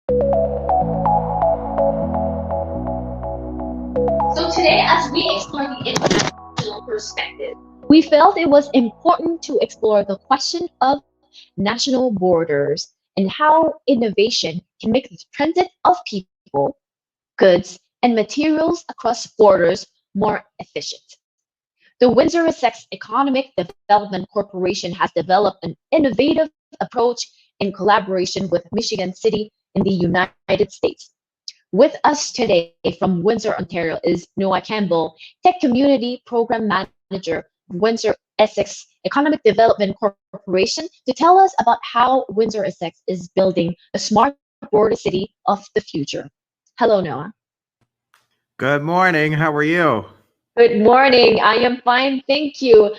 So today, as we explore the international perspective, we felt it was important to explore the question of national borders and how innovation can make the transit of people, goods, and materials across borders more efficient. The Windsor-Essex Economic Development Corporation has developed an innovative approach in collaboration with Michigan City in the United States. With us today from Windsor, Ontario is Noah Campbell, Tech Community Program Manager of Windsor-Essex Economic Development Corporation, to tell us about how Windsor-Essex is building a smart border city of the future. Hello, Noah. Good morning. How are you? Good morning. I am fine, thank you.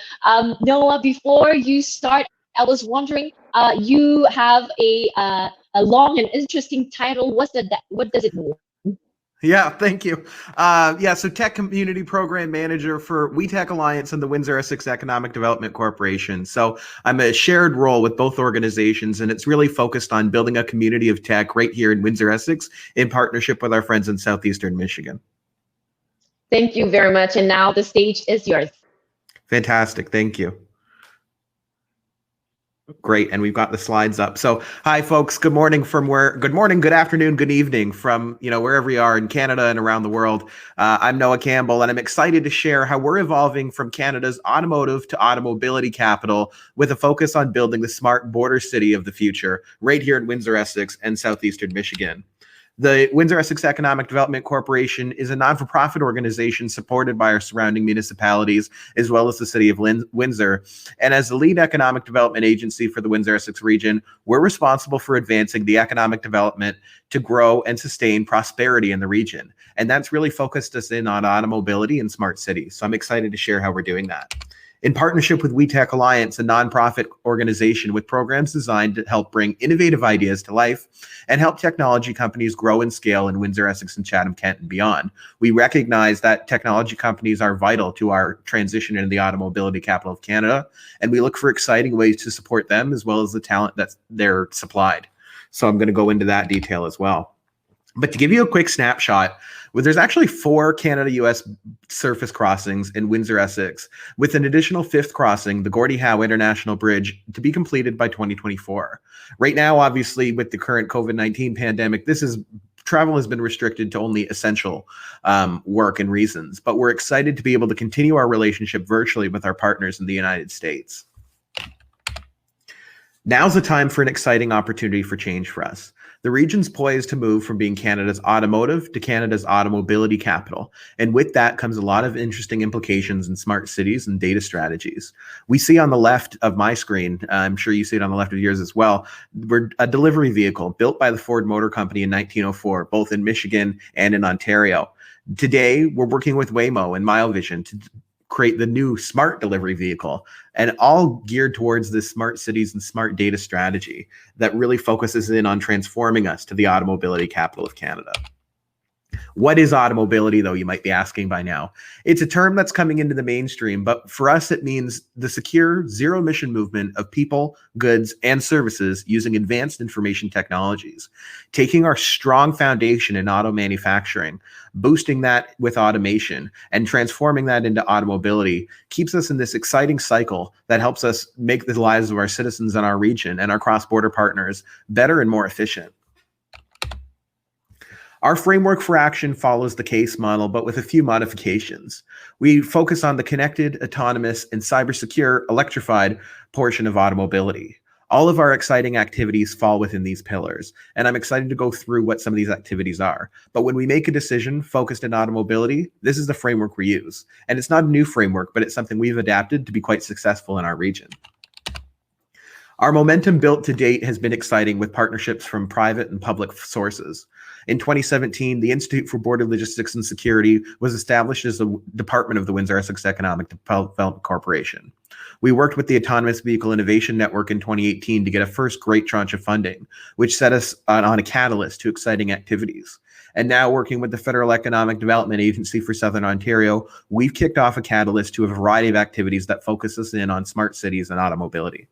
Noah, before you start, I was wondering, you have a long and interesting title. What does it mean? Yeah, thank you. So Tech Community Program Manager for WEtech Alliance and the Windsor-Essex Economic Development Corporation. So I'm a shared role with both organizations, and it's really focused on building a community of tech right here in Windsor-Essex in partnership with our friends in Southeastern Michigan. Thank you very much. And now the stage is yours. Fantastic. Thank you. Great, and we've got the slides up. So, hi, folks. Good morning from where? Good morning, good afternoon, good evening from wherever you are in Canada and around the world. I'm Noah Campbell, and I'm excited to share how we're evolving from Canada's automotive to automobility capital with a focus on building the smart border city of the future, right here in Windsor-Essex and Southeastern Michigan. The Windsor-Essex Economic Development Corporation is a non-for-profit organization supported by our surrounding municipalities, as well as the city of Windsor. And as the lead economic development agency for the Windsor-Essex region, we're responsible for advancing the economic development to grow and sustain prosperity in the region. And that's really focused us in on automobility and smart cities. So I'm excited to share how we're doing that. In partnership with WEtech Alliance, a nonprofit organization with programs designed to help bring innovative ideas to life and help technology companies grow and scale in Windsor, Essex, and Chatham-Kent and beyond. We recognize that technology companies are vital to our transition into the automobility capital of Canada, and we look for exciting ways to support them as well as the talent that they're supplied. So I'm going to go into that detail as well. But to give you a quick snapshot, there's actually 4 Canada-US surface crossings in Windsor-Essex, with an additional 5th crossing, the Gordie Howe International Bridge, to be completed by 2024. Right now, obviously, with the current COVID-19 pandemic, travel has been restricted to only essential work and reasons, but we're excited to be able to continue our relationship virtually with our partners in the United States. Now's the time for an exciting opportunity for change for us. The region's poised to move from being Canada's automotive to Canada's automobility capital. And with that comes a lot of interesting implications in smart cities and data strategies. We see on the left of my screen, I'm sure you see it on the left of yours as well, we're a delivery vehicle built by the Ford Motor Company in 1904, both in Michigan and in Ontario. Today, we're working with Waymo and MileVision to create the new smart delivery vehicle, and all geared towards this smart cities and smart data strategy that really focuses in on transforming us to the automobility capital of Canada. What is automobility, though, you might be asking by now? It's a term that's coming into the mainstream, but for us, it means the secure, zero-emission movement of people, goods, and services using advanced information technologies. Taking our strong foundation in auto manufacturing, boosting that with automation, and transforming that into automobility keeps us in this exciting cycle that helps us make the lives of our citizens in our region and our cross-border partners better and more efficient. Our framework for action follows the CASE model, but with a few modifications. We focus on the connected, autonomous, and cyber-secure electrified portion of automobility. All of our exciting activities fall within these pillars, and I'm excited to go through what some of these activities are. But when we make a decision focused in automobility, this is the framework we use. And it's not a new framework, but it's something we've adapted to be quite successful in our region. Our momentum built to date has been exciting with partnerships from private and public sources. In 2017, the Institute for Border Logistics and Security was established as a department of the Windsor-Essex Economic Development Corporation. We worked with the Autonomous Vehicle Innovation Network in 2018 to get a first great tranche of funding, which set us on a catalyst to exciting activities. And now working with the Federal Economic Development Agency for Southern Ontario, we've kicked off a catalyst to a variety of activities that focus us in on smart cities and automobility.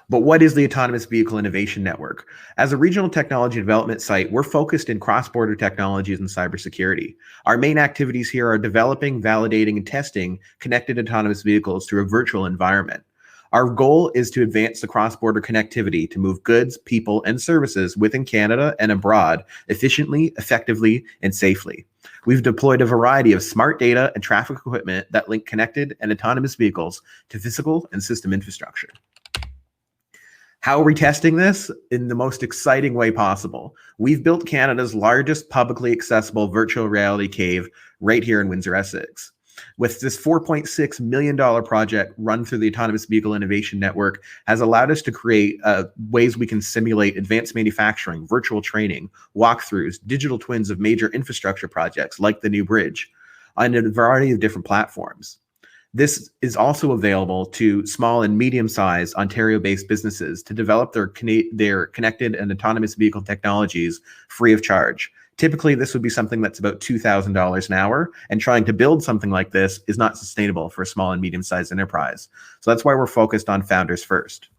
But what is the Autonomous Vehicle Innovation Network? As a regional technology development site, we're focused in cross-border technologies and cybersecurity. Our main activities here are developing, validating, and testing connected autonomous vehicles through a virtual environment. Our goal is to advance the cross-border connectivity to move goods, people, and services within Canada and abroad efficiently, effectively, and safely. We've deployed a variety of smart data and traffic equipment that link connected and autonomous vehicles to physical and system infrastructure. How are we testing this? In the most exciting way possible. We've built Canada's largest publicly accessible virtual reality cave right here in Windsor-Essex. With this $4.6 million project run through the Autonomous Vehicle Innovation Network has allowed us to create ways we can simulate advanced manufacturing, virtual training, walkthroughs, digital twins of major infrastructure projects like the new bridge on a variety of different platforms. This is also available to small and medium-sized Ontario-based businesses to develop their connected and autonomous vehicle technologies free of charge. Typically, this would be something that's about $2,000 an hour, and trying to build something like this is not sustainable for a small and medium-sized enterprise. So that's why we're focused on founders first.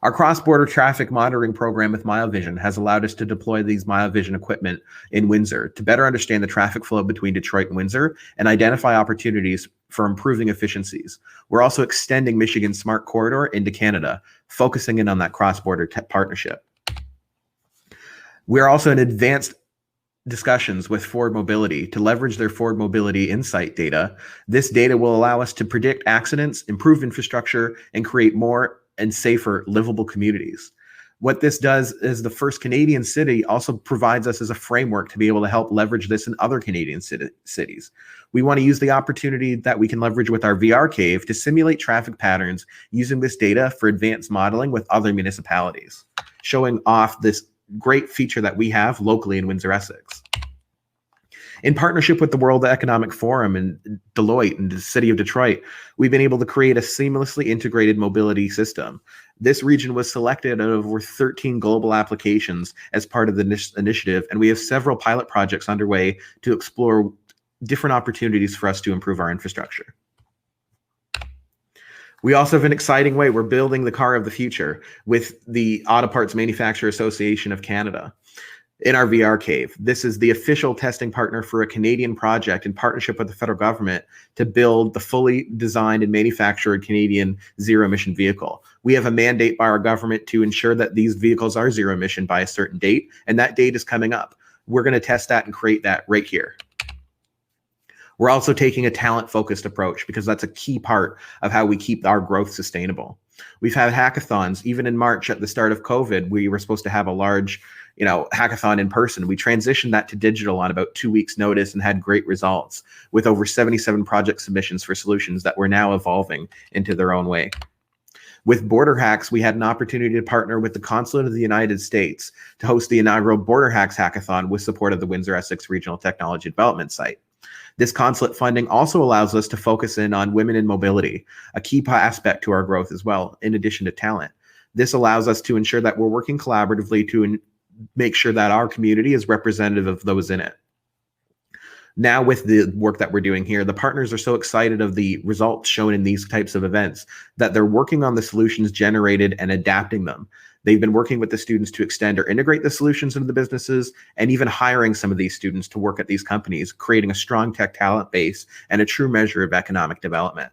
Our cross-border traffic monitoring program with MileVision has allowed us to deploy these MileVision equipment in Windsor to better understand the traffic flow between Detroit and Windsor and identify opportunities for improving efficiencies. We're also extending Michigan's smart corridor into Canada, focusing in on that cross-border partnership. We're also in advanced discussions with Ford Mobility to leverage their Ford Mobility Insight data. This data will allow us to predict accidents, improve infrastructure, and create more and safer livable communities. What this does is the first Canadian city also provides us as a framework to be able to help leverage this in other Canadian cities. We want to use the opportunity that we can leverage with our VR cave to simulate traffic patterns using this data for advanced modeling with other municipalities, showing off this great feature that we have locally in Windsor-Essex. In partnership with the World Economic Forum and Deloitte and the City of Detroit, we've been able to create a seamlessly integrated mobility system. This region was selected out of over 13 global applications as part of the initiative, and we have several pilot projects underway to explore different opportunities for us to improve our infrastructure. We also have an exciting way. We're building the car of the future with the Auto Parts Manufacturer Association of Canada in our VR cave. This is the official testing partner for a Canadian project in partnership with the federal government to build the fully designed and manufactured Canadian zero-emission vehicle. We have a mandate by our government to ensure that these vehicles are zero-emission by a certain date, and that date is coming up. We're going to test that and create that right here. We're also taking a talent-focused approach because that's a key part of how we keep our growth sustainable. We've had hackathons. Even in March at the start of COVID, we were supposed to have a large hackathon in person. We transitioned that to digital on about 2 weeks notice and had great results with over 77 project submissions for solutions that we're now evolving into their own way. With Border Hacks, we had an opportunity to partner with the Consulate of the United States to host the inaugural Border Hacks Hackathon with support of the Windsor-Essex Regional Technology Development Site. This consulate funding also allows us to focus in on women in mobility, a key aspect to our growth as well, in addition to talent. This allows us to ensure that we're working collaboratively to make sure that our community is representative of those in it. Now with the work that we're doing here, the partners are so excited of the results shown in these types of events that they're working on the solutions generated and adapting them. They've been working with the students to extend or integrate the solutions into the businesses, and even hiring some of these students to work at these companies, creating a strong tech talent base and a true measure of economic development.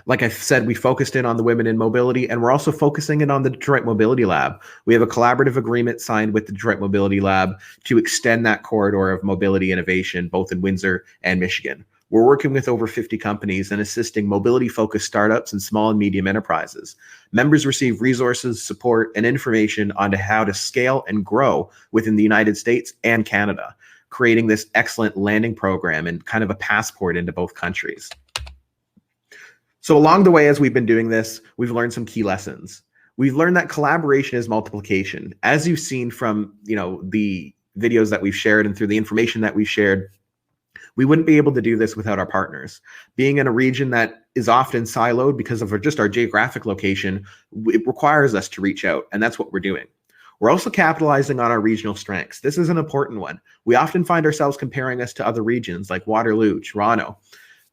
Like I said, we focused in on the women in mobility, and we're also focusing in on the Detroit Mobility Lab. We have a collaborative agreement signed with the Detroit Mobility Lab to extend that corridor of mobility innovation, both in Windsor and Michigan. We're working with over 50 companies and assisting mobility-focused startups and small and medium enterprises. Members receive resources, support, and information on how to scale and grow within the United States and Canada, creating this excellent landing program and kind of a passport into both countries. So along the way, as we've been doing this, we've learned some key lessons. We've learned that collaboration is multiplication. As you've seen from the videos that we've shared and through the information that we've shared, we wouldn't be able to do this without our partners. Being in a region that is often siloed because of just our geographic location, it requires us to reach out, and that's what we're doing. We're also capitalizing on our regional strengths. This is an important one. We often find ourselves comparing us to other regions like Waterloo, Toronto.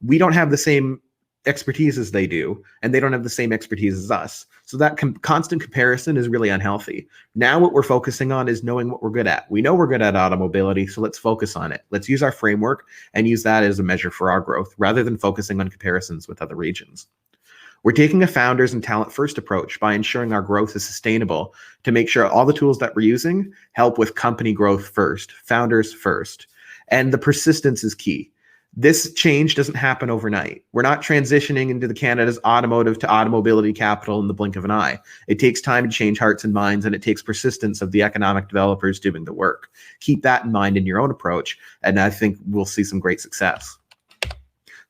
We don't have the same expertise as they do, and they don't have the same expertise as us. So that constant comparison is really unhealthy. Now what we're focusing on is knowing what we're good at. We know we're good at automobility, so let's focus on it. Let's use our framework and use that as a measure for our growth rather than focusing on comparisons with other regions. We're taking a founders and talent first approach by ensuring our growth is sustainable to make sure all the tools that we're using help with company growth first, founders first. And the persistence is key. This change doesn't happen overnight. We're not transitioning into the Canada's automotive to automobility capital in the blink of an eye. It takes time to change hearts and minds, and it takes persistence of the economic developers doing the work. Keep that in mind in your own approach, and I think we'll see some great success.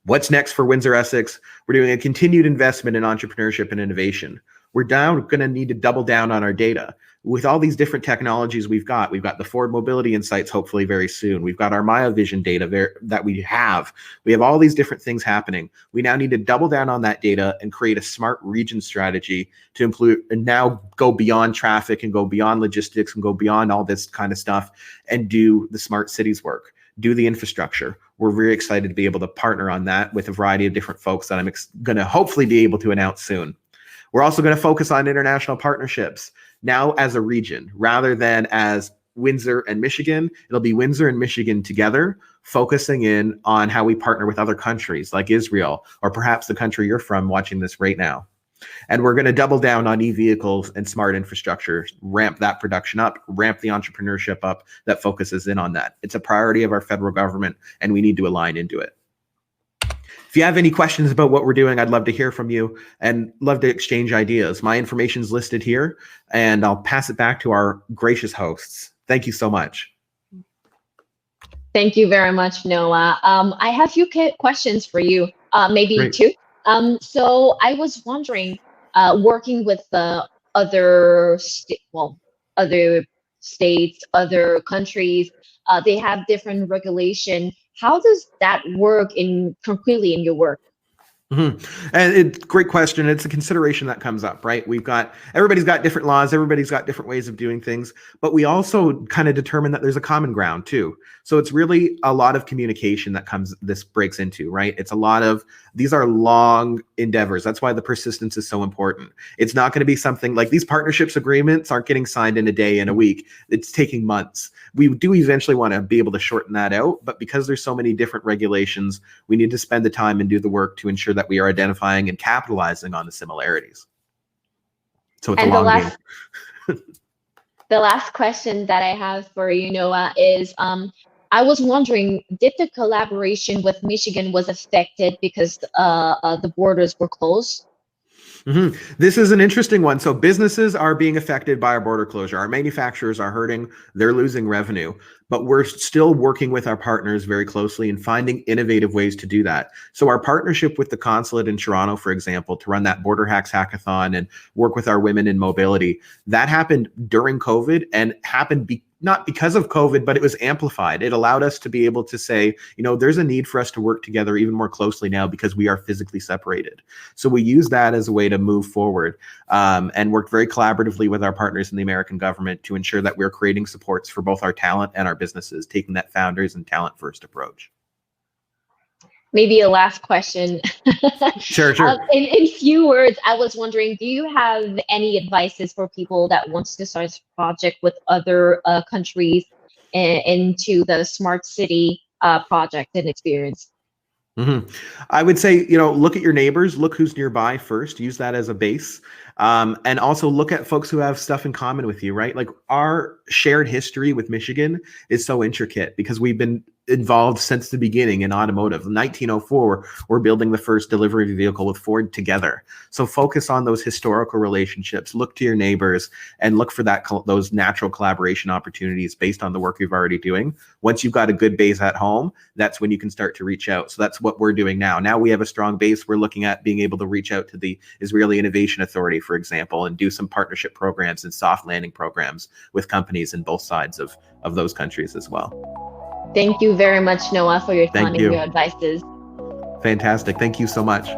What's next for Windsor-Essex? We're doing a continued investment in entrepreneurship and innovation. We're now going to need to double down on our data. With all these different technologies we've got the Ford Mobility Insights hopefully very soon. We've got our MyoVision data that we have. We have all these different things happening. We now need to double down on that data and create a smart region strategy to include and now go beyond traffic and go beyond logistics and go beyond all this kind of stuff and do the smart cities work. Do the infrastructure. We're very excited to be able to partner on that with a variety of different folks that I'm going to hopefully be able to announce soon. We're also going to focus on international partnerships now as a region rather than as Windsor and Michigan. It'll be Windsor and Michigan together, focusing in on how we partner with other countries like Israel or perhaps the country you're from watching this right now. And we're going to double down on e-vehicles and smart infrastructure, ramp that production up, ramp the entrepreneurship up that focuses in on that. It's a priority of our federal government, and we need to align into it. If you have any questions about what we're doing, I'd love to hear from you and love to exchange ideas. My information is listed here, and I'll pass it back to our gracious hosts. Thank you so much. Thank you very much, Noah. I have a few questions for you, maybe Great. two. So I was wondering, working with the other states, other countries, they have different regulation. How does that work concretely in your work? Mm-hmm. And it's a great question. It's a consideration that comes up, right? Everybody's got different laws, everybody's got different ways of doing things, but we also kind of determine that there's a common ground too. So it's really a lot of communication this breaks into, right? These are long endeavors. That's why the persistence is so important. It's not going to be something like these partnerships agreements aren't getting signed in a day and a week. It's taking months. We do eventually want to be able to shorten that out, but because there's so many different regulations, we need to spend the time and do the work to ensure that we are identifying and capitalizing on the similarities. So it's a long game. The last question that I have for you, Noah, is I was wondering, did the collaboration with Michigan was affected because the borders were closed? Mm-hmm. This is an interesting one. So businesses are being affected by our border closure. Our manufacturers are hurting. They're losing revenue. But we're still working with our partners very closely and finding innovative ways to do that. So our partnership with the consulate in Toronto, for example, to run that Border Hacks Hackathon and work with our women in mobility, that happened during COVID and happened not because of COVID, but it was amplified. It allowed us to be able to say, there's a need for us to work together even more closely now because we are physically separated. So we use that as a way to move forward and work very collaboratively with our partners in the American government to ensure that we're creating supports for both our talent and our businesses, taking that founders and talent first approach. Maybe a last question. Sure. In few words, I was wondering, do you have any advices for people that wants to start a project with other countries into the smart city project and experience? Mm-hmm. I would say, look at your neighbors, look who's nearby first, use that as a base. And also look at folks who have stuff in common with you, right? Like our shared history with Michigan is so intricate because we've been involved since the beginning in automotive. In 1904, we're building the first delivery vehicle with Ford together. So focus on those historical relationships, look to your neighbors and look for those natural collaboration opportunities based on the work you're already doing. Once you've got a good base at home, that's when you can start to reach out. So that's what we're doing now. Now we have a strong base. We're looking at being able to reach out to the Israeli Innovation Authority, for example, and do some partnership programs and soft landing programs with companies in both sides of those countries as well. Thank you very much, Noah, for your time and your advices. Fantastic. Thank you so much.